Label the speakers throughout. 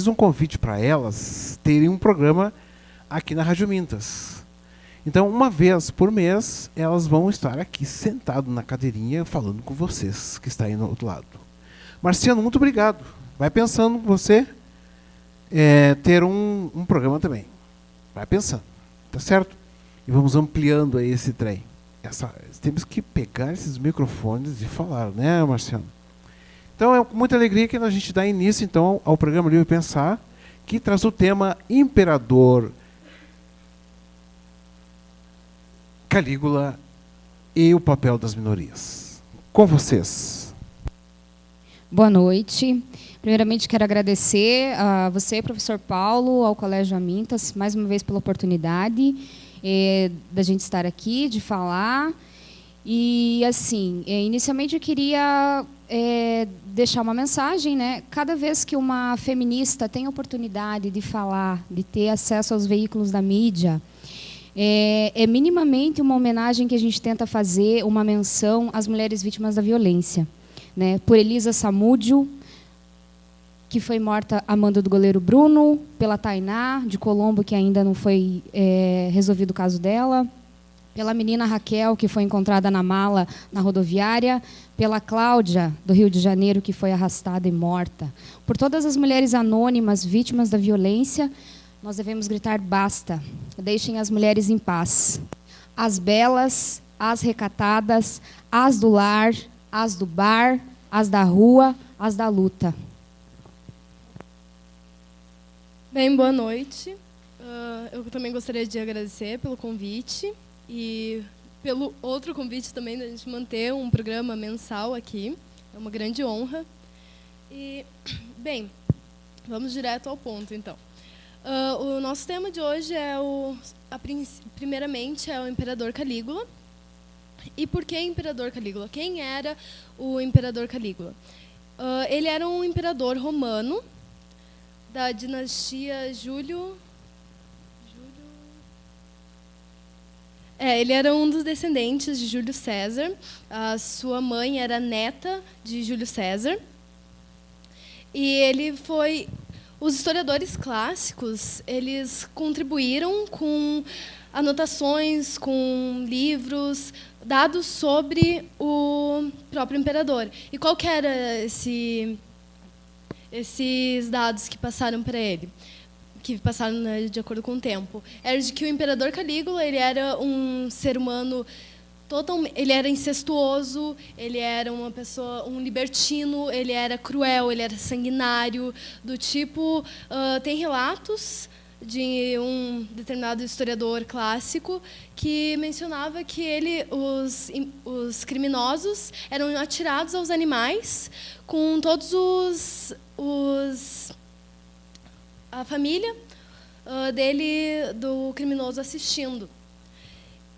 Speaker 1: fiz um convite para elas terem um programa aqui na Rádio Mintas. Então, uma vez por mês, elas vão estar aqui sentado na cadeirinha falando com vocês que está aí no outro lado. Marciano, muito obrigado. Vai pensando você ter um programa também. Vai pensando, tá certo? E vamos ampliando aí esse trem. Temos que pegar esses microfones e falar, né, Marciano? Então, é com muita alegria que a gente dá início então, ao programa Livre Pensar, que traz o tema Imperador Calígula e o papel das minorias. Com vocês.
Speaker 2: Boa noite. Primeiramente, quero agradecer a você, professor Paulo, ao Colégio Amintas, mais uma vez pela oportunidade da gente estar aqui, de falar. E, assim, inicialmente eu queria deixar uma mensagem, né? Cada vez que uma feminista tem a oportunidade de falar, de ter acesso aos veículos da mídia, é minimamente uma homenagem que a gente tenta fazer, uma menção às mulheres vítimas da violência, né? Por Elisa Samúdio, que foi morta a mando do goleiro Bruno, pela Tainá, de Colombo, que ainda não foi resolvido o caso dela, pela menina Raquel, que foi encontrada na mala na rodoviária, pela Cláudia, do Rio de Janeiro, que foi arrastada e morta. Por todas as mulheres anônimas vítimas da violência, nós devemos gritar basta, deixem as mulheres em paz. As belas, as recatadas, as do lar, as do bar, as da rua, as da luta.
Speaker 3: Bem, boa noite. Eu também gostaria de agradecer pelo convite e pelo outro convite também da gente manter um programa mensal aqui. É uma grande honra. E, bem, vamos direto ao ponto, então. O nosso tema de hoje primeiramente, é o Imperador Calígula. E por que Imperador Calígula? Quem era o Imperador Calígula? Ele era um imperador romano da dinastia Júlio. Ele era um dos descendentes de Júlio César. A sua mãe era neta de Júlio César. E ele foi... Os historiadores clássicos, eles contribuíram com anotações, com livros, dados sobre o próprio imperador. E qual que era esses dados que passaram para ele? Que passaram, né, de acordo com o tempo. Era de que o imperador Calígula, ele era um ser humano ele era incestuoso, ele era uma pessoa, um libertino, ele era cruel, ele era sanguinário, do tipo... tem relatos de um determinado historiador clássico que mencionava que os criminosos eram atirados aos animais com todos a família do criminoso assistindo.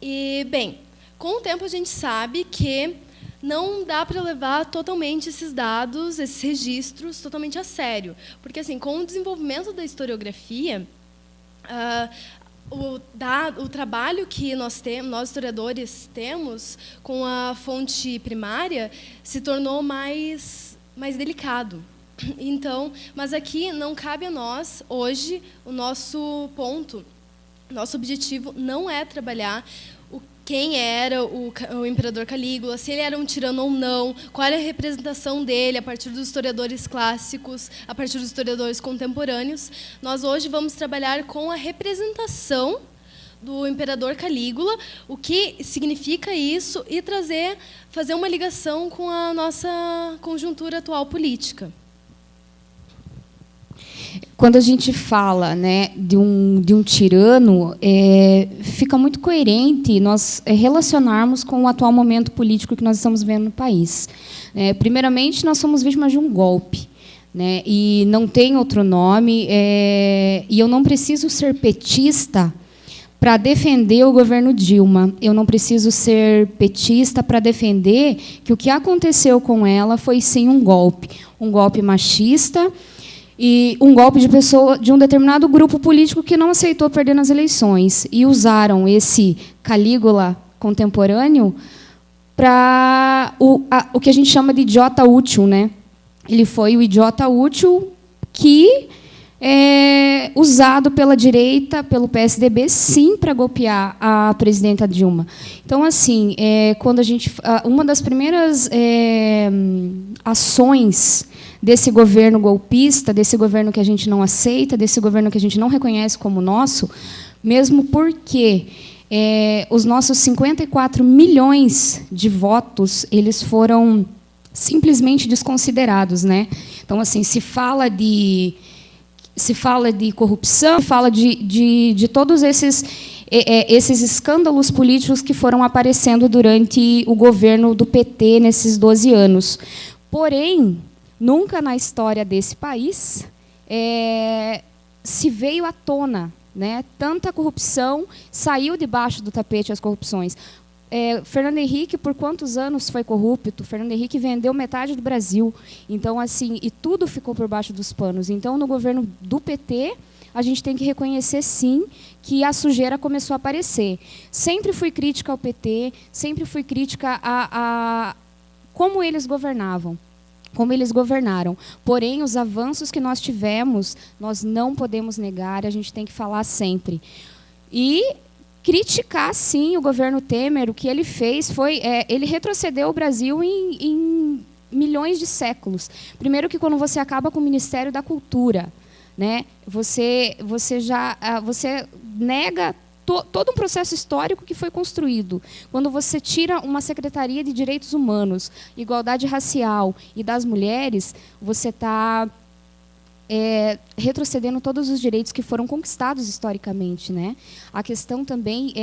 Speaker 3: E, bem... Com o tempo, a gente sabe que não dá para levar totalmente esses dados, esses registros, totalmente a sério. Porque, assim, com o desenvolvimento da historiografia, o trabalho que nós historiadores temos com a fonte primária se tornou mais delicado. Então, mas aqui não cabe a nós, hoje, o nosso objetivo não é trabalhar quem era o imperador Calígula, se ele era um tirano ou não, qual era a representação dele a partir dos historiadores clássicos, a partir dos historiadores contemporâneos. Nós hoje vamos trabalhar com a representação do imperador Calígula, o que significa isso, e fazer uma ligação com a nossa conjuntura atual política.
Speaker 2: Quando a gente fala, né, de um tirano, fica muito coerente nós relacionarmos com o atual momento político que nós estamos vendo no país. Primeiramente, nós somos vítimas de um golpe, né, e não tem outro nome, e eu não preciso ser petista para defender o governo Dilma. Eu não preciso ser petista para defender que o que aconteceu com ela foi, sim, um golpe machista, e um golpe de um determinado grupo político que não aceitou perder nas eleições e usaram esse Calígula contemporâneo para o que a gente chama de idiota útil, né? Ele foi o idiota útil que usado pela direita, pelo PSDB, sim, para golpear a presidenta Dilma. Então, assim, quando uma das primeiras ações desse governo golpista, desse governo que a gente não aceita, desse governo que a gente não reconhece como nosso, mesmo porque os nossos 54 milhões de votos eles foram simplesmente desconsiderados, né? Então, assim, se fala de corrupção, se fala de todos esses escândalos políticos que foram aparecendo durante o governo do PT nesses 12 anos. Porém, nunca na história desse país se veio à tona, né, tanta corrupção, saiu debaixo do tapete as corrupções. Fernando Henrique, por quantos anos foi corrupto? Fernando Henrique vendeu metade do Brasil. Então, assim, e tudo ficou por baixo dos panos. Então, no governo do PT, a gente tem que reconhecer, sim, que a sujeira começou a aparecer. Sempre fui crítica ao PT, sempre fui crítica a como eles governavam, como eles governaram. Porém, os avanços que nós tivemos, nós não podemos negar, a gente tem que falar sempre. E criticar, sim, o governo Temer. O que ele fez foi... ele retrocedeu o Brasil em milhões de séculos. Primeiro que quando você acaba com o Ministério da Cultura, né, você nega todo um processo histórico que foi construído. Quando você tira uma Secretaria de Direitos Humanos, Igualdade Racial e das Mulheres, você está retrocedendo todos os direitos que foram conquistados historicamente, né? A questão também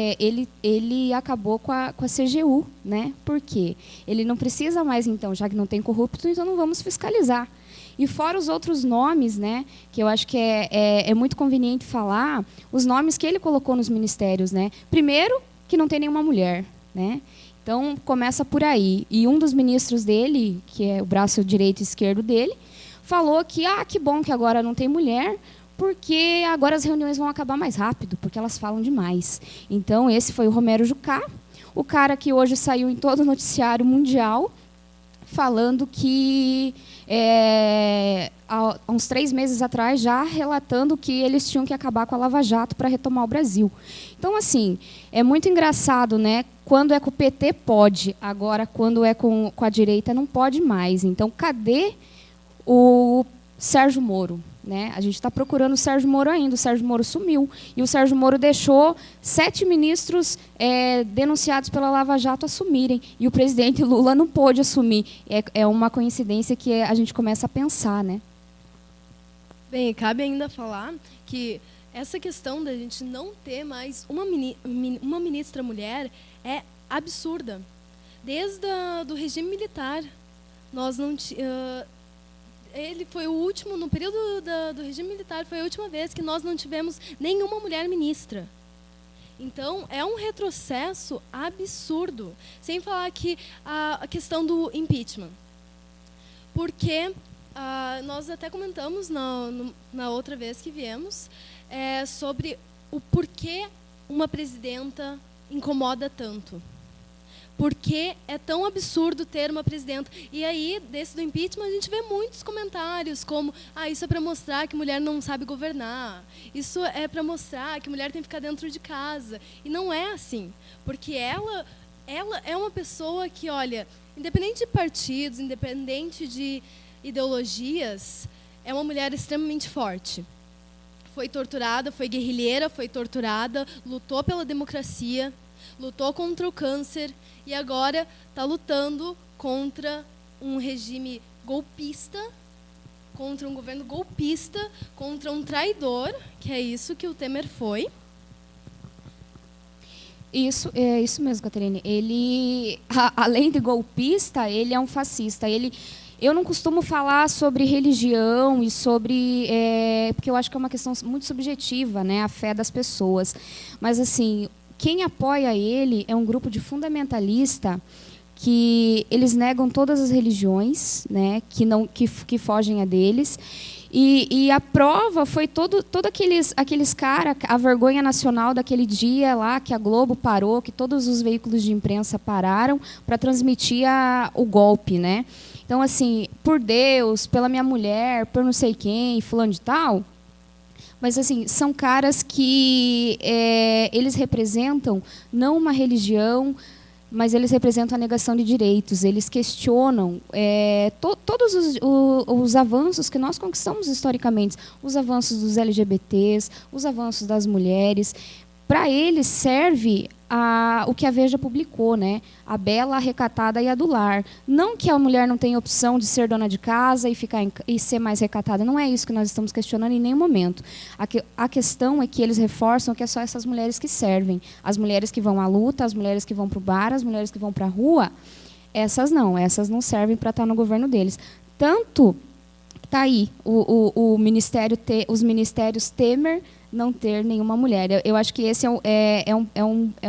Speaker 2: ele acabou com a CGU, né? Por quê? Ele não precisa mais, então, já que não tem corrupto, então não vamos fiscalizar. E fora os outros nomes, né, que eu acho que é muito conveniente falar, os nomes que ele colocou nos ministérios, né? Primeiro, que não tem nenhuma mulher, né? Então, começa por aí. E um dos ministros dele, que é o braço direito e esquerdo dele, falou que que bom que agora não tem mulher, porque agora as reuniões vão acabar mais rápido, porque elas falam demais. Então, esse foi o Romero Jucá, o cara que hoje saiu em todo o noticiário mundial, falando que, há uns 3 meses atrás, já relatando que eles tinham que acabar com a Lava Jato para retomar o Brasil. Então, assim, é muito engraçado, né? Quando é com o PT, pode. Agora, quando é com a direita, não pode mais. Então, cadê o Sérgio Moro? Né? A gente está procurando o Sérgio Moro ainda. O Sérgio Moro sumiu. E o Sérgio Moro deixou 7 ministros denunciados pela Lava Jato assumirem. E o presidente Lula não pôde assumir. É uma coincidência que a gente começa a pensar, né?
Speaker 3: Bem, cabe ainda falar que essa questão da gente não ter mais uma ministra mulher é absurda. Desde do regime militar, nós não ele foi o último, no período do regime militar, foi a última vez que nós não tivemos nenhuma mulher ministra. Então, é um retrocesso absurdo. Sem falar que a questão do impeachment. Porque nós até comentamos na outra vez que viemos sobre o porquê uma presidenta incomoda tanto. Por que é tão absurdo ter uma presidenta? E aí, desse do impeachment, a gente vê muitos comentários como isso é para mostrar que mulher não sabe governar, isso é para mostrar que mulher tem que ficar dentro de casa. E não é assim, porque ela é uma pessoa que, olha, independente de partidos, independente de ideologias, é uma mulher extremamente forte. Foi torturada, foi guerrilheira, foi torturada, lutou pela democracia, lutou contra o câncer e agora está lutando contra um regime golpista, contra um governo golpista, contra um traidor, que é isso que o Temer foi.
Speaker 2: Isso, é isso mesmo, Caterine. Ele, além de golpista, ele é um fascista. Eu não costumo falar sobre religião e sobre... porque eu acho que é uma questão muito subjetiva, né, a fé das pessoas. Mas, assim, quem apoia ele é um grupo de fundamentalista que eles negam todas as religiões, né, que fogem a deles. E a prova foi todo aqueles caras, a vergonha nacional daquele dia lá, que a Globo parou, que todos os veículos de imprensa pararam para transmitir o golpe, né? Então, assim, por Deus, pela minha mulher, por não sei quem, fulano de tal, Mas, assim, são caras que eles representam não uma religião, mas eles representam a negação de direitos. Eles questionam todos os avanços que nós conquistamos historicamente, os avanços dos LGBTs, os avanços das mulheres. Para eles serve o que a Veja publicou, né? A bela, a recatada e a do lar. Não que a mulher não tenha opção de ser dona de casa e ser mais recatada. Não é isso que nós estamos questionando em nenhum momento. A questão é que eles reforçam que é só essas mulheres que servem. As mulheres que vão à luta, as mulheres que vão para o bar, as mulheres que vão para a rua, essas não servem para estar no governo deles. Tanto está aí os ministérios Temer não ter nenhuma mulher. Eu acho que esse é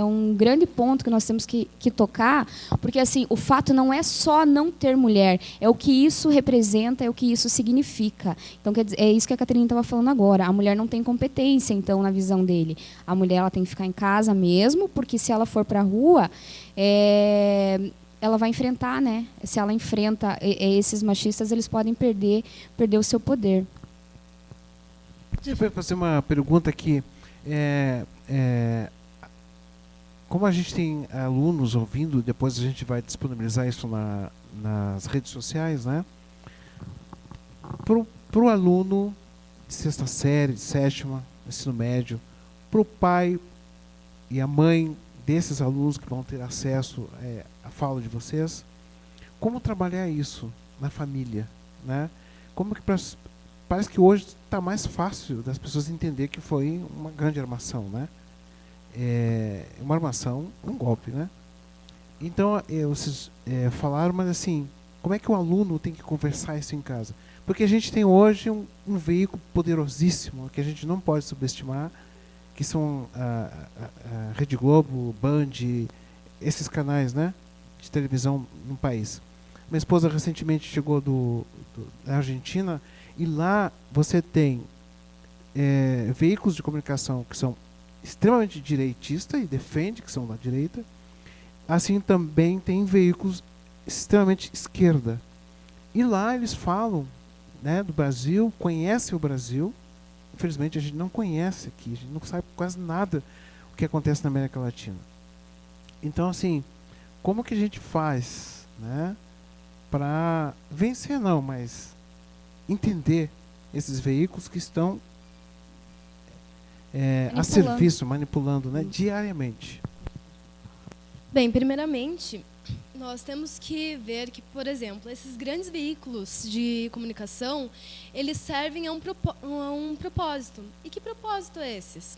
Speaker 2: um grande ponto que nós temos que tocar, porque assim, o fato não é só não ter mulher, é o que isso representa, é o que isso significa. Então, quer dizer, é isso que a Caterina estava falando agora. A mulher não tem competência, então, na visão dele. A mulher ela tem que ficar em casa mesmo, porque se ela for para a rua, ela vai enfrentar, né? Se ela enfrenta esses machistas, eles podem perder o seu poder.
Speaker 1: Eu vou fazer uma pergunta aqui. Como a gente tem alunos ouvindo, depois a gente vai disponibilizar isso nas redes sociais, né? Para o aluno de sexta série, de sétima, ensino médio, para o pai e a mãe desses alunos que vão ter acesso à fala de vocês, como trabalhar isso na família, né? Como que parece que hoje está mais fácil das pessoas entender que foi uma grande armação, né? Uma armação, um golpe, né? Então, vocês falaram, mas assim, como é que o aluno tem que conversar isso em casa? Porque a gente tem hoje um veículo poderosíssimo que a gente não pode subestimar, que são a Rede Globo, Band, esses canais, né, de televisão no país. Minha esposa recentemente chegou da Argentina, e lá você tem veículos de comunicação que são extremamente direitistas e defendem que são da direita. Assim também tem veículos extremamente esquerda. E lá eles falam, né, do Brasil, conhecem o Brasil. Infelizmente a gente não conhece aqui, a gente não sabe quase nada o que acontece na América Latina. Então, assim, como que a gente faz, né, para vencer não, mas entender esses veículos que estão a serviço, manipulando, né, diariamente?
Speaker 3: Bem, primeiramente, nós temos que ver que, por exemplo, esses grandes veículos de comunicação, eles servem a um propósito. E que propósito é esses?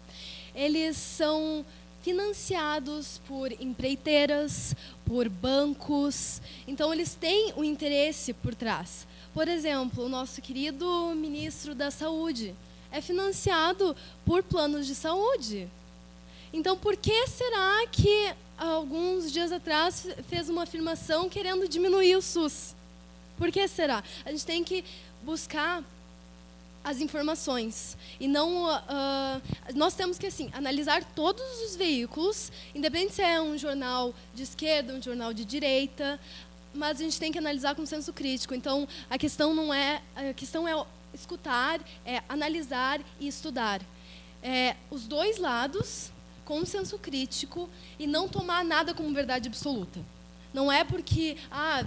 Speaker 3: Eles são financiados por empreiteiras, por bancos. Então, eles têm um interesse por trás. Por exemplo, o nosso querido ministro da Saúde é financiado por planos de saúde. Então, por que será que, alguns dias atrás, fez uma afirmação querendo diminuir o SUS? Por que será? A gente tem que buscar as informações. E não... nós temos que, assim, analisar todos os veículos, independente se é um jornal de esquerda, um jornal de direita, mas a gente tem que analisar com senso crítico. Então, a questão é escutar, analisar e estudar. Os dois lados, com senso crítico, e não tomar nada como verdade absoluta. Não é porque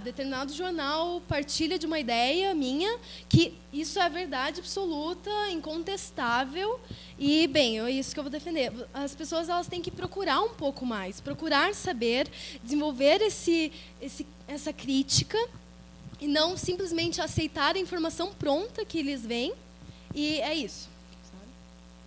Speaker 3: determinado jornal partilha de uma ideia minha que isso é verdade absoluta, incontestável e, bem, é isso que eu vou defender. As pessoas elas têm que procurar um pouco mais, procurar saber, desenvolver essa crítica e não simplesmente aceitar a informação pronta que eles veem, e é isso.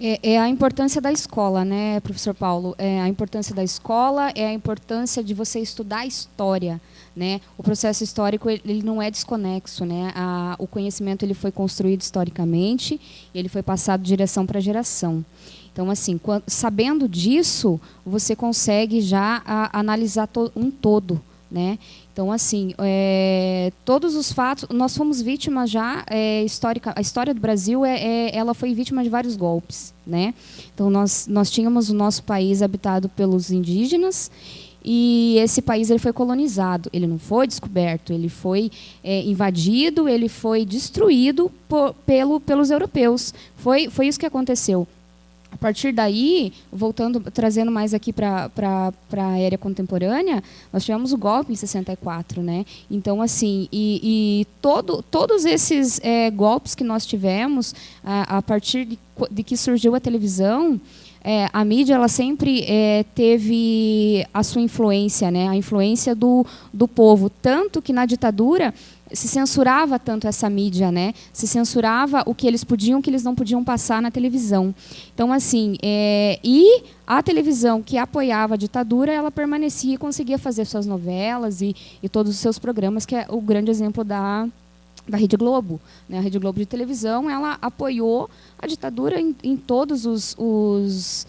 Speaker 2: É a importância da escola, né, professor Paulo? A importância da escola, é a importância de você estudar a história, né? O processo histórico ele não é desconexo, né? O conhecimento ele foi construído historicamente e ele foi passado de geração para geração. Então, assim, sabendo disso, você consegue já analisar um todo, né? Então, assim, todos os fatos, nós fomos vítimas já histórica. A história do Brasil ela foi vítima de vários golpes, né? Então, nós tínhamos o nosso país habitado pelos indígenas e esse país ele foi colonizado. Ele não foi descoberto, ele foi invadido, ele foi destruído pelos europeus. Foi isso que aconteceu. A partir daí, voltando, trazendo mais aqui para a era contemporânea, nós tivemos o golpe em 64, né? Então, assim, todos esses golpes que nós tivemos, a partir de que surgiu a televisão, a mídia ela sempre teve a sua influência, né? A influência do povo, tanto que na ditadura se censurava tanto essa mídia, né? Se censurava o que eles podiam, o que eles não podiam passar na televisão. Então, assim, e a televisão que apoiava a ditadura, ela permanecia e conseguia fazer suas novelas e todos os seus programas, que é o grande exemplo da Rede Globo, né? A Rede Globo de televisão, ela apoiou a ditadura em todos os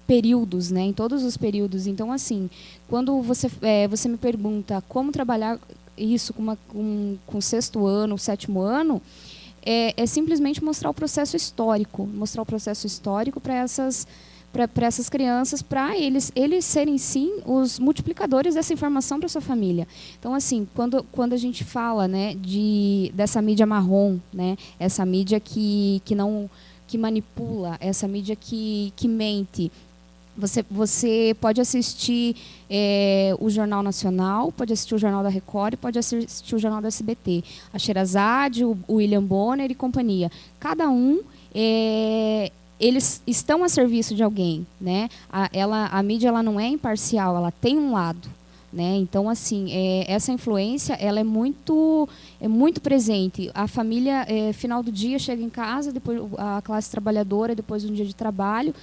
Speaker 2: períodos, né? Em todos os períodos. Então, assim, quando você me pergunta como trabalhar isso com o sexto ano, o sétimo ano, é simplesmente mostrar o processo histórico para essas crianças, para eles serem, sim, os multiplicadores dessa informação para sua família. Então, assim, quando a gente fala, né, dessa mídia marrom, né, essa mídia que manipula, essa mídia que mente, você pode assistir o Jornal Nacional, pode assistir o Jornal da Record, pode assistir o Jornal da SBT. A Sherazade, o William Bonner e companhia. Cada um, eles estão a serviço de alguém, né? A mídia ela não é imparcial, ela tem um lado, né? Então, assim, essa influência ela é muito presente. A família, final do dia, chega em casa, depois a classe trabalhadora, depois de um dia de trabalho,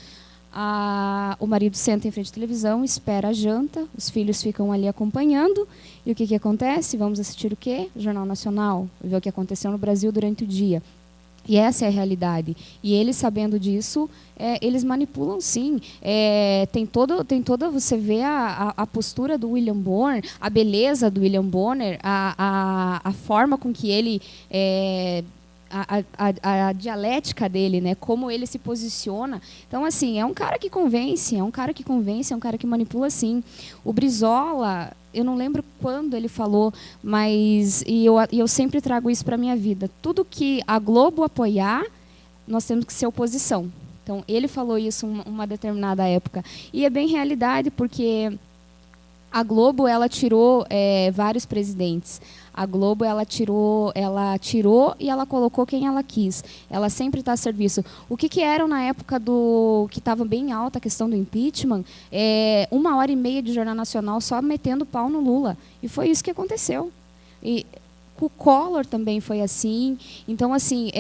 Speaker 2: o marido senta em frente à televisão, espera a janta, os filhos ficam ali acompanhando, e o que acontece? Vamos assistir o quê? O Jornal Nacional, ver o que aconteceu no Brasil durante o dia. E essa é a realidade. E eles, sabendo disso, eles manipulam, sim. Tem toda, você vê a postura do William Bonner, a beleza do William Bonner, a forma com que ele... A dialética dele, né? Como ele se posiciona. Então, assim, é um cara que convence, é um cara que manipula, sim. O Brizola, eu não lembro quando ele falou, mas eu sempre trago isso para a minha vida. Tudo que a Globo apoiar, nós temos que ser oposição. Então, ele falou isso uma determinada época. E é bem realidade, porque a Globo ela tirou vários presidentes. A Globo ela tirou e ela colocou quem ela quis. Ela sempre está a serviço. O que eram na época que estava bem alta a questão do impeachment? 1h30 de Jornal Nacional só metendo pau no Lula. E foi isso que aconteceu. E o Collor também foi assim. Então, assim,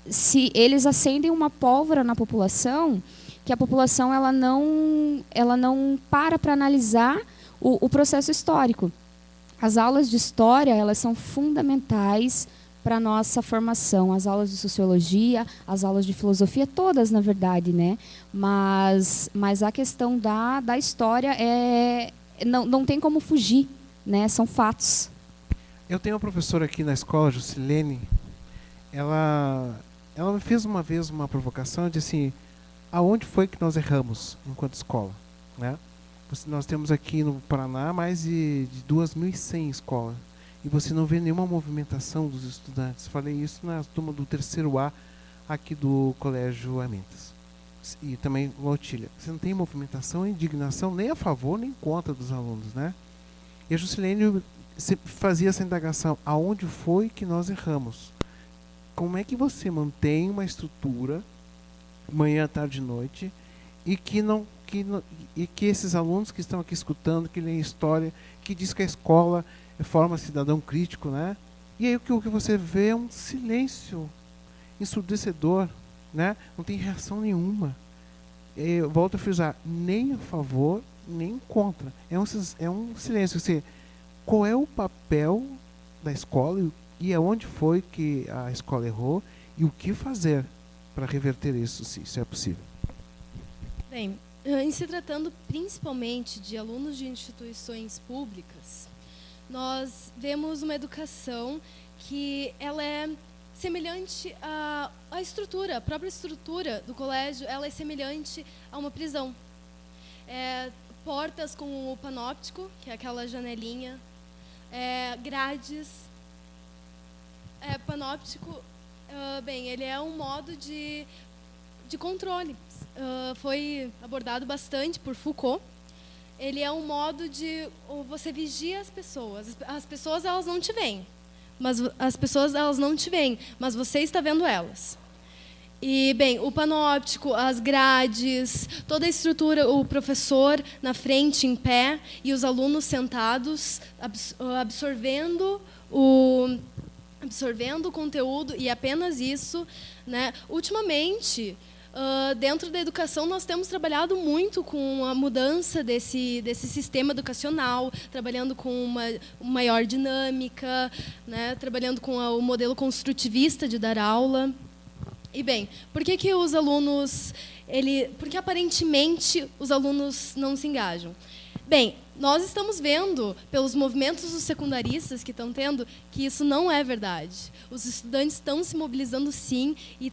Speaker 2: se eles acendem uma pólvora na população, que a população ela não para analisar o processo histórico. As aulas de história, elas são fundamentais para a nossa formação. As aulas de sociologia, as aulas de filosofia, todas, na verdade, né? Mas a questão da história não tem como fugir, né? São fatos.
Speaker 1: Eu tenho uma professora aqui na escola, Jusilene, ela me fez uma vez uma provocação, eu disse assim, aonde foi que nós erramos enquanto escola, né? Nós temos aqui no Paraná mais de 2.100 escolas e você não vê nenhuma movimentação dos estudantes. Falei isso na turma do 3º A aqui do Colégio Amintas e também Lotilha. Você não tem movimentação, indignação nem a favor nem contra dos alunos, né? E a Jusilene fazia essa indagação, aonde foi que nós erramos? Como é que você mantém uma estrutura manhã, tarde e noite e que esses alunos que estão aqui escutando, que leem história, que diz que a escola forma cidadão crítico, né? E aí o que você vê é um silêncio ensurdecedor, né? Não tem reação nenhuma. Eu volto a frisar, nem a favor, nem contra. É um silêncio. Assim, qual é o papel da escola e aonde foi que a escola errou e o que fazer para reverter isso, se isso é possível?
Speaker 3: Bem, em se tratando principalmente de alunos de instituições públicas, nós vemos uma educação que ela é semelhante à estrutura, a própria estrutura do colégio, ela é semelhante a uma prisão. portas com o panóptico, que é aquela janelinha, grades. Panóptico, ele é um modo de controle. Foi abordado bastante por Foucault. Ele é um modo de você vigia as pessoas. As pessoas, elas não te veem. Mas você está vendo elas. E, o panóptico, as grades, toda a estrutura, o professor na frente, em pé, e os alunos sentados, absorvendo o conteúdo, e apenas isso, né? Ultimamente, dentro da educação, nós temos trabalhado muito com a mudança desse sistema educacional, trabalhando com uma maior dinâmica, né? Trabalhando com o modelo construtivista de dar aula. E, por que os alunos... Porque, aparentemente, os alunos não se engajam? Nós estamos vendo, pelos movimentos dos secundaristas que estão tendo, que isso não é verdade. Os estudantes estão se mobilizando, sim, e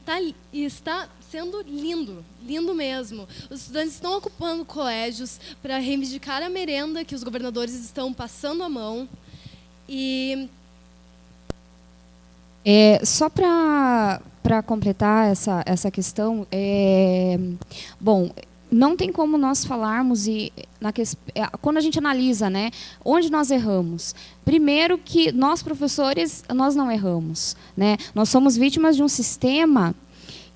Speaker 3: está sendo lindo, lindo mesmo. Os estudantes estão ocupando colégios para reivindicar a merenda que os governadores estão passando a mão. E...
Speaker 2: só para completar essa questão, não tem como nós falarmos quando a gente analisa, né, onde nós erramos. Primeiro que nós, professores, nós não erramos, né? Nós somos vítimas de um sistema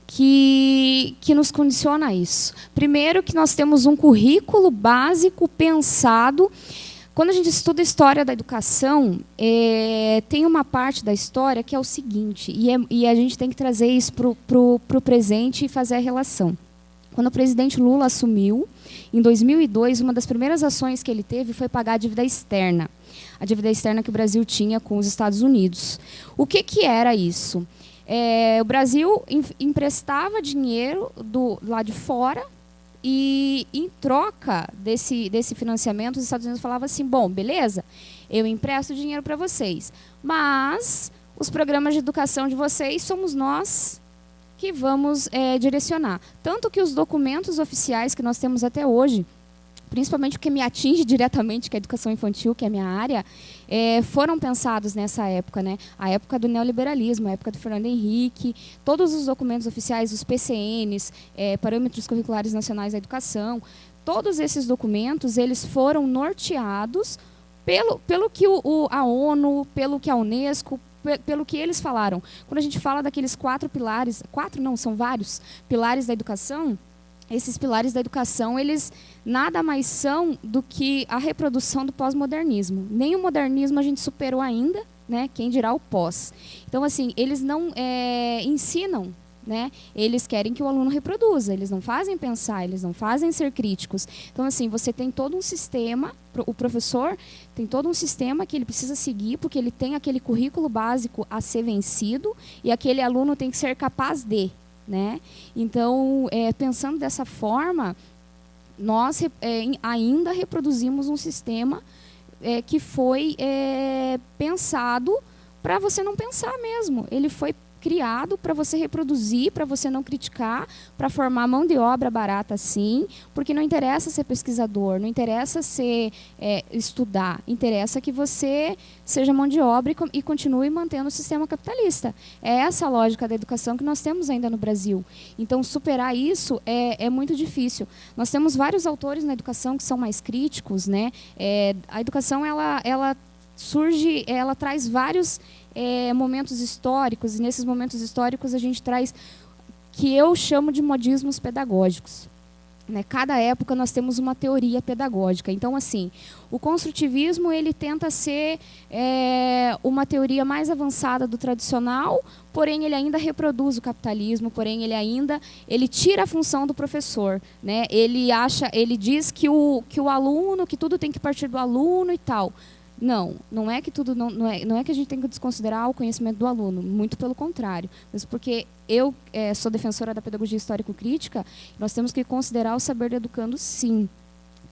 Speaker 2: que nos condiciona a isso. Primeiro que nós temos um currículo básico pensado. Quando a gente estuda a história da educação, tem uma parte da história que é o seguinte, e a gente tem que trazer isso para o presente e fazer a relação. Quando o presidente Lula assumiu, em 2002, uma das primeiras ações que ele teve foi pagar a dívida externa. A dívida externa que o Brasil tinha com os Estados Unidos. O que era isso? O Brasil emprestava dinheiro lá de fora e, em troca desse financiamento, os Estados Unidos falavam assim, beleza, eu empresto dinheiro para vocês, mas os programas de educação de vocês somos nós que vamos direcionar. Tanto que os documentos oficiais que nós temos até hoje, principalmente o que me atinge diretamente, que é a educação infantil, que é a minha área, foram pensados nessa época, né? A época do neoliberalismo, a época do Fernando Henrique, todos os documentos oficiais, os PCNs, Parâmetros Curriculares Nacionais da Educação, todos esses documentos, eles foram norteados pelo que a ONU, pelo que a Unesco, pelo que eles falaram. Quando a gente fala daqueles 4 pilares, 4 não, são vários pilares da educação, esses pilares da educação, eles nada mais são do que a reprodução do pós-modernismo. Nem o modernismo a gente superou ainda, né? Quem dirá o pós. Então, assim, eles não ensinam, né? Eles querem que o aluno reproduza, eles não fazem pensar, eles não fazem ser críticos. Então, assim, você tem todo um sistema, o professor tem todo um sistema que ele precisa seguir, porque ele tem aquele currículo básico a ser vencido e aquele aluno tem que ser capaz de, né? Então, pensando dessa forma, nós ainda reproduzimos um sistema que foi pensado para você não pensar mesmo. Ele foi criado para você reproduzir, para você não criticar, para formar mão de obra barata, sim, porque não interessa ser pesquisador, não interessa estudar, interessa que você seja mão de obra e continue mantendo o sistema capitalista. É essa a lógica da educação que nós temos ainda no Brasil. Então, superar isso é muito difícil. Nós temos vários autores na educação que são mais críticos, né? A educação, ela surge, ela traz vários momentos históricos, e nesses momentos históricos a gente traz que eu chamo de modismos pedagógicos. Né? Cada época nós temos uma teoria pedagógica. Então, assim, o construtivismo ele tenta ser uma teoria mais avançada do tradicional, porém ele ainda reproduz o capitalismo, porém ele tira a função do professor. Né? Ele diz que o aluno, que tudo tem que partir do aluno e tal. Não é que tudo não é que a gente tem que desconsiderar o conhecimento do aluno, muito pelo contrário, mas porque eu sou defensora da pedagogia histórico-crítica, nós temos que considerar o saber do educando, sim.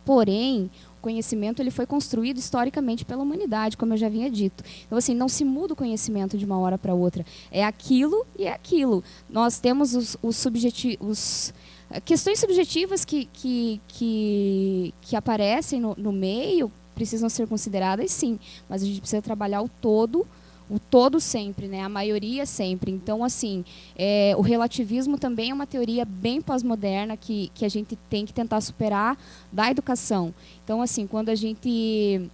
Speaker 2: Porém, o conhecimento ele foi construído historicamente pela humanidade, como eu já havia dito. Então, assim, não se muda o conhecimento de uma hora para outra. É aquilo e é aquilo. Nós temos questões subjetivas que aparecem no meio precisam ser consideradas, sim, mas a gente precisa trabalhar o todo sempre, né? A maioria sempre. Então, assim, o relativismo também é uma teoria bem pós-moderna que a gente tem que tentar superar da educação. Então, assim, quando a gente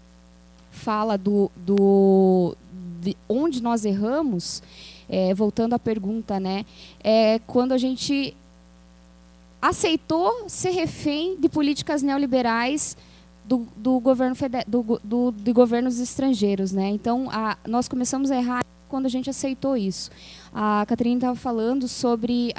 Speaker 2: fala de onde nós erramos, voltando à pergunta, né? Quando a gente aceitou ser refém de políticas neoliberais do governo de governos estrangeiros, né? Então, nós começamos a errar quando a gente aceitou isso. A Catarina estava falando sobre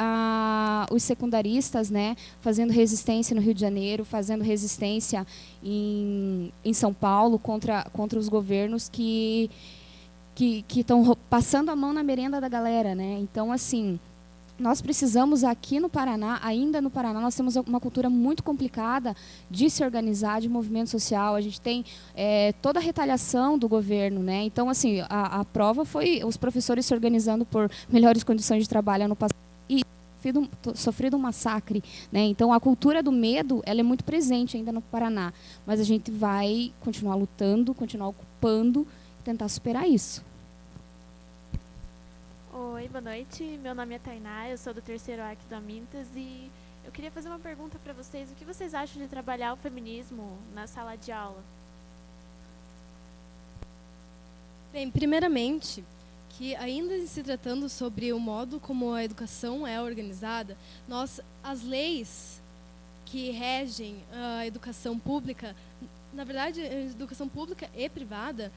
Speaker 2: os secundaristas, né, fazendo resistência no Rio de Janeiro, fazendo resistência em São Paulo contra os governos que estão passando a mão na merenda da galera, né? Então, assim, nós precisamos aqui no Paraná, ainda no Paraná, nós temos uma cultura muito complicada de se organizar, de movimento social. A gente tem toda a retaliação do governo, né? Então, assim, a prova foi os professores se organizando por melhores condições de trabalho ano passado e sofrido um massacre, né? Então, a cultura do medo, ela é muito presente ainda no Paraná, mas a gente vai continuar lutando, continuar ocupando e tentar superar isso.
Speaker 4: Oi, boa noite. Meu nome é Tainá, eu sou do 3º ARC do Amintas e eu queria fazer uma pergunta para vocês. O que vocês acham de trabalhar o feminismo na sala de aula?
Speaker 3: Bem, primeiramente, que ainda se tratando sobre o modo como a educação é organizada, as leis que regem a educação pública, na verdade, a educação pública e privada,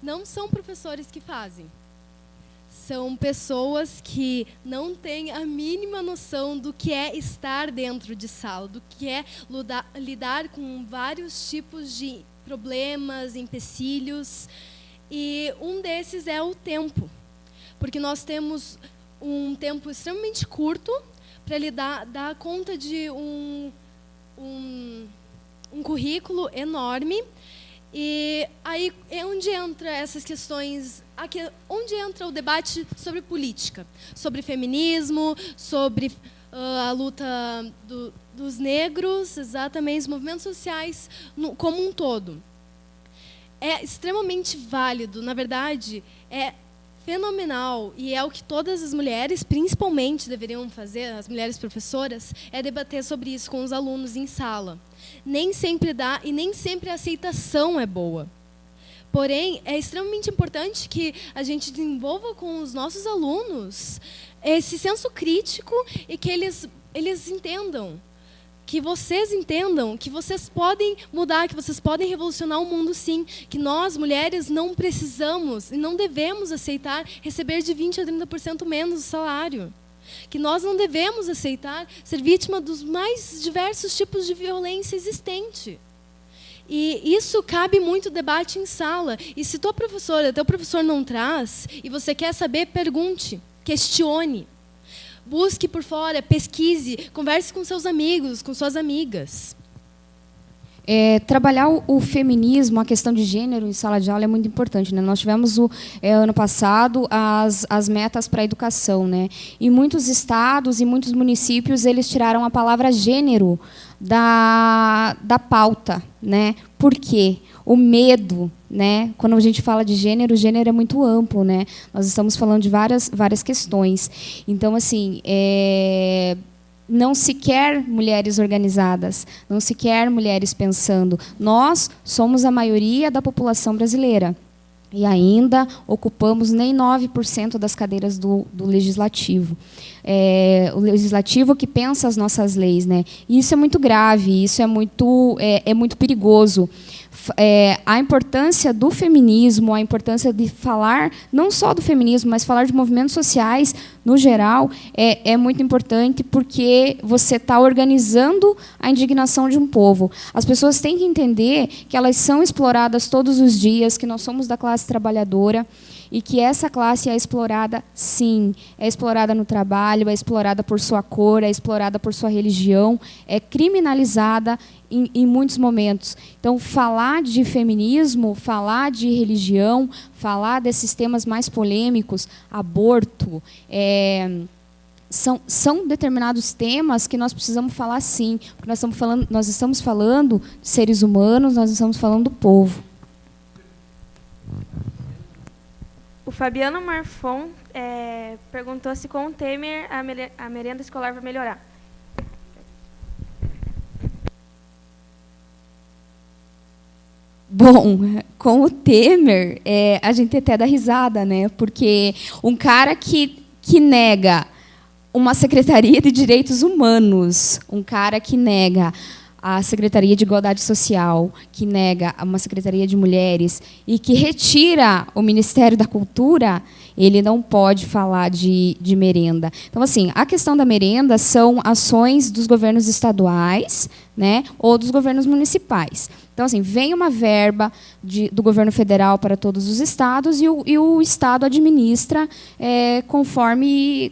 Speaker 3: não são professores que fazem. São pessoas que não têm a mínima noção do que é estar dentro de sala, do que é lidar com vários tipos de problemas, empecilhos. E um desses é o tempo. Porque nós temos um tempo extremamente curto para dar conta de um currículo enorme. E aí é onde entra essas questões, onde entra o debate sobre política, sobre feminismo, sobre a luta dos negros, exatamente, os movimentos sociais como um todo. É extremamente válido, na verdade, é fenomenal, e é o que todas as mulheres, principalmente, deveriam fazer, as mulheres professoras, é debater sobre isso com os alunos em sala. Nem sempre dá e nem sempre a aceitação é boa. Porém, é extremamente importante que a gente desenvolva com os nossos alunos esse senso crítico e que eles entendam, que vocês entendam que vocês podem mudar, que vocês podem revolucionar o mundo, sim. Que nós, mulheres, não precisamos e não devemos aceitar receber de 20% a 30% menos o salário. Que nós não devemos aceitar ser vítima dos mais diversos tipos de violência existente. E isso cabe muito debate em sala. E se teu professor não traz, e você quer saber, pergunte, questione. Busque por fora, pesquise, converse com seus amigos, com suas amigas.
Speaker 2: Trabalhar o feminismo, a questão de gênero em sala de aula é muito importante, né? Nós tivemos ano passado as metas para a educação, né? E muitos estados e muitos municípios eles tiraram a palavra gênero da pauta, né? Por quê? O medo, né? Quando a gente fala de gênero, o gênero é muito amplo, né? Nós estamos falando de várias questões. Então, assim, não se quer mulheres organizadas, não se quer mulheres pensando. Nós somos a maioria da população brasileira e ainda ocupamos nem 9% das cadeiras do Legislativo. O Legislativo que pensa as nossas leis, né? E isso é muito grave, isso é muito perigoso. A importância do feminismo, a importância de falar, não só do feminismo, mas falar de movimentos sociais, no geral, é muito importante porque você está organizando a indignação de um povo. As pessoas têm que entender que elas são exploradas todos os dias, que nós somos da classe trabalhadora, e que essa classe é explorada, sim. É explorada no trabalho, é explorada por sua cor, é explorada por sua religião, é criminalizada em muitos momentos. Então, falar de feminismo, falar de religião, falar desses temas mais polêmicos, aborto, são determinados temas que nós precisamos falar sim, porque nós estamos falando de seres humanos, nós estamos falando do povo.
Speaker 5: O Fabiano Marfon perguntou se com o Temer a merenda escolar vai melhorar.
Speaker 2: Bom, com o Temer, a gente até dá risada, né? Porque um cara que nega uma Secretaria de Direitos Humanos, um cara que nega a Secretaria de Igualdade Social, que nega uma Secretaria de Mulheres e que retira o Ministério da Cultura, ele não pode falar de merenda. Então, assim, a questão da merenda são ações dos governos estaduais, né, ou dos governos municipais. Então, assim, vem uma verba do governo federal para todos os estados e o estado administra conforme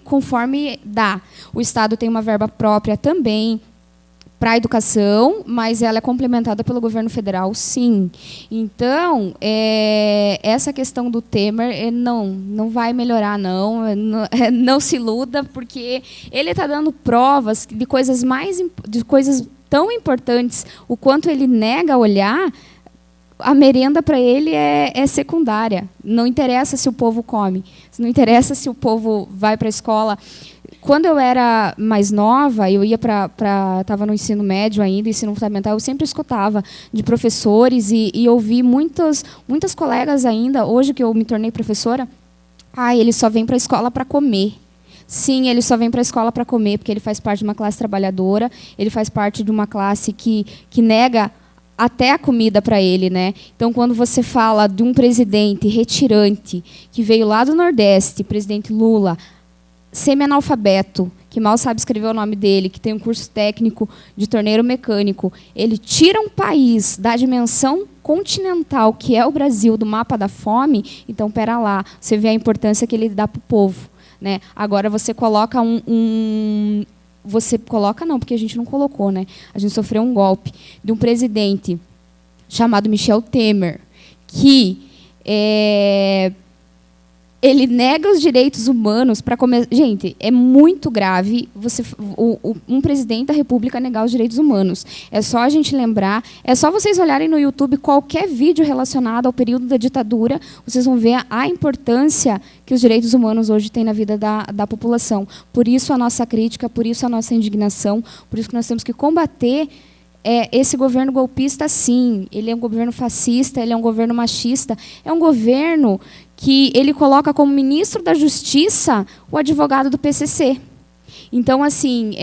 Speaker 2: dá. O estado tem uma verba própria também para a educação, mas ela é complementada pelo governo federal, sim. Então, essa questão do Temer não vai melhorar, não se iluda, porque ele está dando provas de coisas tão importantes, o quanto ele nega olhar. A merenda para ele é secundária. Não interessa se o povo come, não interessa se o povo vai para a escola. Quando eu era mais nova, eu ia estava no ensino médio ainda, ensino fundamental, eu sempre escutava de professores e ouvi muitas colegas ainda, hoje que eu me tornei professora, ele só vem para a escola para comer. Sim, ele só vem para a escola para comer, porque ele faz parte de uma classe trabalhadora, ele faz parte de uma classe que nega até a comida para ele, né? Então, quando você fala de um presidente retirante, que veio lá do Nordeste, presidente Lula, semi-analfabeto, que mal sabe escrever o nome dele, que tem um curso técnico de torneiro mecânico, ele tira um país da dimensão continental, que é o Brasil, do mapa da fome, então, pera lá, você vê a importância que ele dá para o povo. Né? Agora você coloca você coloca não, porque a gente não colocou, né? A gente sofreu um golpe de um presidente chamado Michel Temer, que ele nega os direitos humanos para comer. Gente, é muito grave um presidente da República negar os direitos humanos. É só a gente lembrar, é só vocês olharem no YouTube qualquer vídeo relacionado ao período da ditadura, vocês vão ver a importância que os direitos humanos hoje têm na vida da população. Por isso a nossa crítica, por isso a nossa indignação, por isso que nós temos que combater esse governo golpista, sim. Ele é um governo fascista, ele é um governo machista, é um governo que ele coloca como ministro da Justiça o advogado do PCC. Então, assim,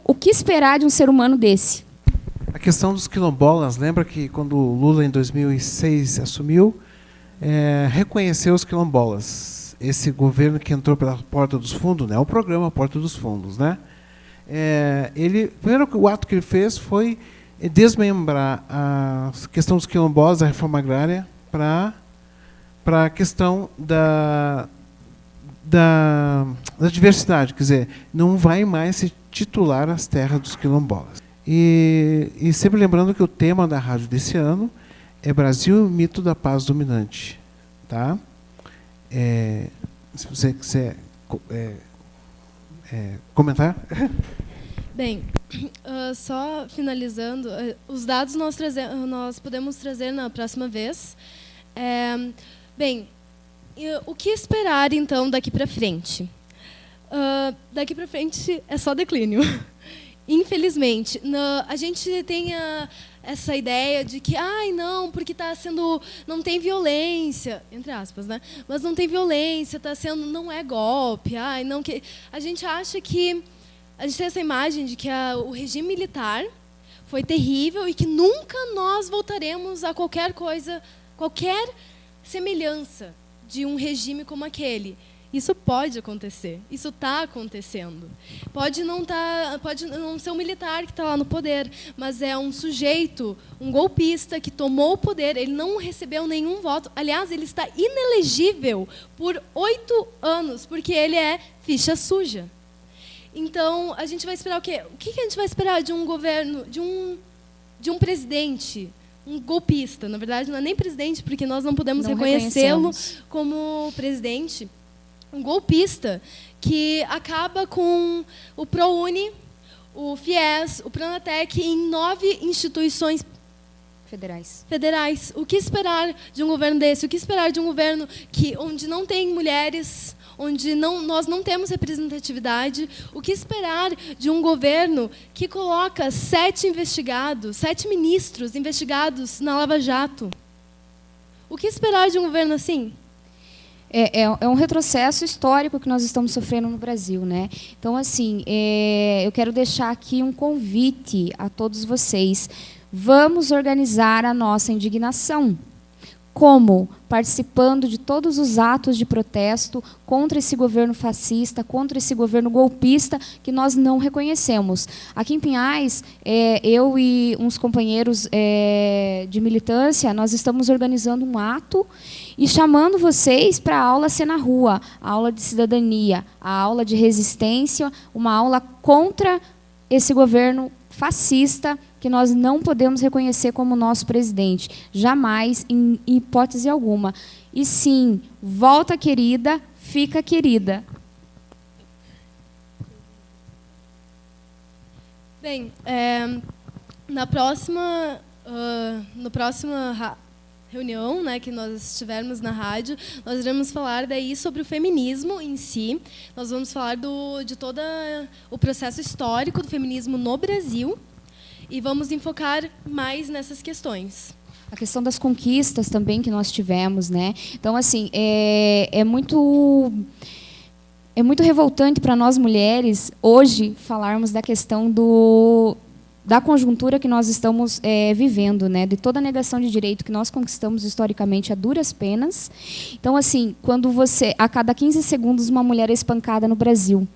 Speaker 2: o que esperar de um ser humano desse?
Speaker 1: A questão dos quilombolas, lembra que quando o Lula, em 2006, assumiu, reconheceu os quilombolas. Esse governo que entrou pela Porta dos Fundos, né, o programa Porta dos Fundos, né? Primeiro, o ato que ele fez foi desmembrar a questão dos quilombolas, da reforma agrária, para a questão da diversidade. Quer dizer, não vai mais se titular as terras dos quilombolas. E sempre lembrando que o tema da rádio desse ano é Brasil, mito da paz dominante. Tá? Se você quiser comentar.
Speaker 3: Bem, só finalizando, os dados nós podemos trazer na próxima vez. Bem, o que esperar, então, daqui para frente? Daqui para frente é só declínio. Infelizmente, a gente tem essa ideia de que, não, porque não tem violência, entre aspas, né? Mas não tem violência, não é golpe, não que a gente acha que a gente tem essa imagem de que o regime militar foi terrível e que nunca nós voltaremos a qualquer semelhança de um regime como aquele. Isso pode acontecer, isso está acontecendo. Pode não ser um militar que está lá no poder, mas é um sujeito, um golpista que tomou o poder, ele não recebeu nenhum voto. Aliás, ele está inelegível por 8 anos, porque ele é ficha suja. Então, a gente vai esperar o quê? O que a gente vai esperar de um governo, de um presidente, um golpista? Na verdade, não é nem presidente, porque nós não podemos reconhecê-lo como presidente. um golpista que acaba com o ProUni, o FIES, o Pronatec, em 9 instituições federais. O que esperar de um governo desse? O que esperar de um governo onde não tem mulheres, onde nós não temos representatividade? O que esperar de um governo que coloca 7 ministros investigados na Lava Jato? O que esperar de um governo assim?
Speaker 2: É um retrocesso histórico que nós estamos sofrendo no Brasil, né? Então, assim, eu quero deixar aqui um convite a todos vocês. Vamos organizar a nossa indignação. Como? Participando de todos os atos de protesto contra esse governo fascista, contra esse governo golpista que nós não reconhecemos. Aqui em Pinhais, eu e uns companheiros de militância, nós estamos organizando um ato e chamando vocês para a aula Ser na Rua, a aula de cidadania, a aula de resistência, uma aula contra esse governo fascista que nós não podemos reconhecer como nosso presidente, jamais, em hipótese alguma. E sim, volta querida, fica querida.
Speaker 3: Bem, na próxima reunião, né, que nós estivermos na rádio, nós iremos falar daí sobre o feminismo em si. Nós vamos falar de todo o processo histórico do feminismo no Brasil e vamos enfocar mais nessas questões.
Speaker 2: A questão das conquistas também que nós tivemos, né? Então, assim, é muito revoltante para nós mulheres hoje falarmos da questão da conjuntura que nós estamos vivendo, né? De toda a negação de direito que nós conquistamos historicamente a duras penas. Então, assim, quando a cada 15 segundos uma mulher é espancada no Brasil.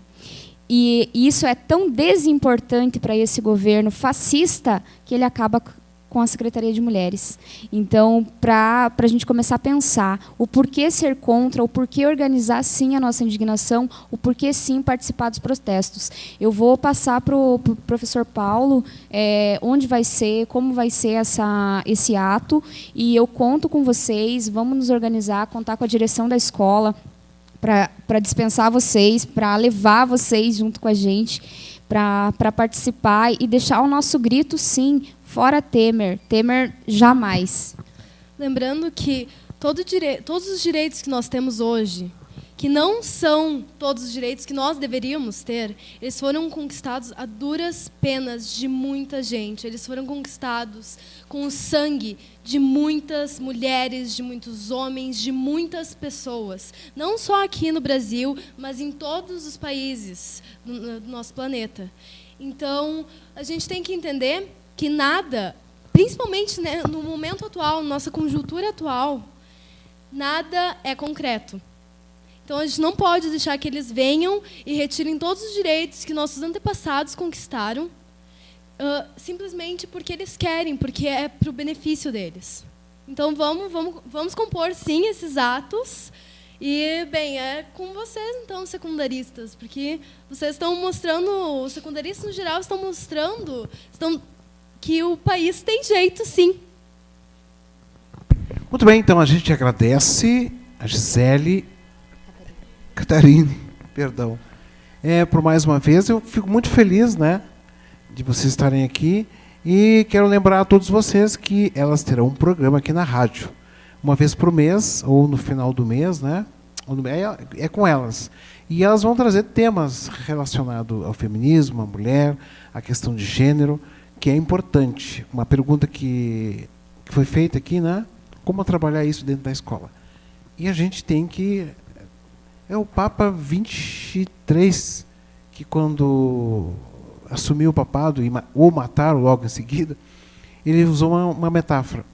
Speaker 2: E isso é tão desimportante para esse governo fascista que ele acaba com a Secretaria de Mulheres. Então, para a gente começar a pensar o porquê ser contra, o porquê organizar, sim, a nossa indignação, o porquê, sim, participar dos protestos. Eu vou passar para o professor Paulo onde vai ser, como vai ser esse ato, e eu conto com vocês, vamos nos organizar, contar com a direção da escola, para dispensar vocês, para levar vocês junto com a gente, para participar e deixar o nosso grito, sim, fora Temer. Temer jamais.
Speaker 3: Lembrando que todos os direitos que nós temos hoje, que não são todos os direitos que nós deveríamos ter, eles foram conquistados a duras penas de muita gente. Eles foram conquistados com o sangue de muitas mulheres, de muitos homens, de muitas pessoas. Não só aqui no Brasil, mas em todos os países do nosso planeta. Então, a gente tem que entender que nada, principalmente, né, no momento atual, na nossa conjuntura atual, nada é concreto. Então, a gente não pode deixar que eles venham e retirem todos os direitos que nossos antepassados conquistaram, simplesmente porque eles querem, porque é para o benefício deles. Então, vamos compor, sim, esses atos. E, bem, é com vocês, então, secundaristas, porque vocês estão mostrando, os secundaristas, no geral, estão mostrando que o país tem jeito, sim.
Speaker 1: Muito bem, então a gente agradece a Gisele... Catarine, perdão. Por mais uma vez, eu fico muito feliz, né, de vocês estarem aqui e quero lembrar a todos vocês que elas terão um programa aqui na rádio, uma vez por mês ou no final do mês, né? É com elas. E elas vão trazer temas relacionados ao feminismo, à mulher, à questão de gênero, que é importante. Uma pergunta que foi feita aqui, né? Como trabalhar isso dentro da escola? E a gente tem que... É o Papa 23, que quando assumiu o papado, ou mataram logo em seguida, ele usou uma metáfora.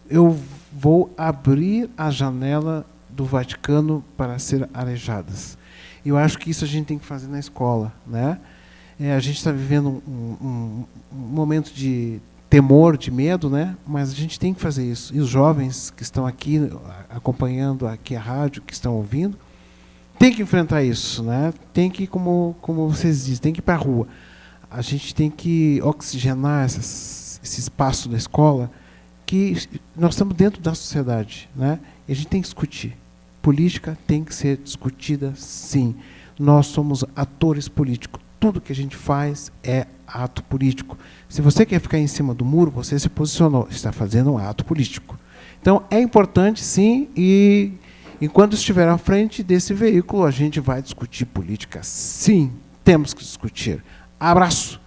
Speaker 1: Eu vou abrir a janela do Vaticano para ser arejadas. Eu acho que isso a gente tem que fazer na escola, né? A gente está vivendo um momento de temor, de medo, né? Mas a gente tem que fazer isso. E os jovens que estão aqui acompanhando aqui a rádio, que estão ouvindo, tem que enfrentar isso, né? Tem que, como vocês dizem, tem que ir para a rua. A gente tem que oxigenar esse espaço da escola, que nós estamos dentro da sociedade, né? E a gente tem que discutir. política tem que ser discutida, sim. Nós somos atores políticos. Tudo que a gente faz é ato político. Se você quer ficar em cima do muro, você se posicionou, está fazendo um ato político. Então, é importante, sim, e enquanto estiver à frente desse veículo, a gente vai discutir política, sim. Temos que discutir. Abraço!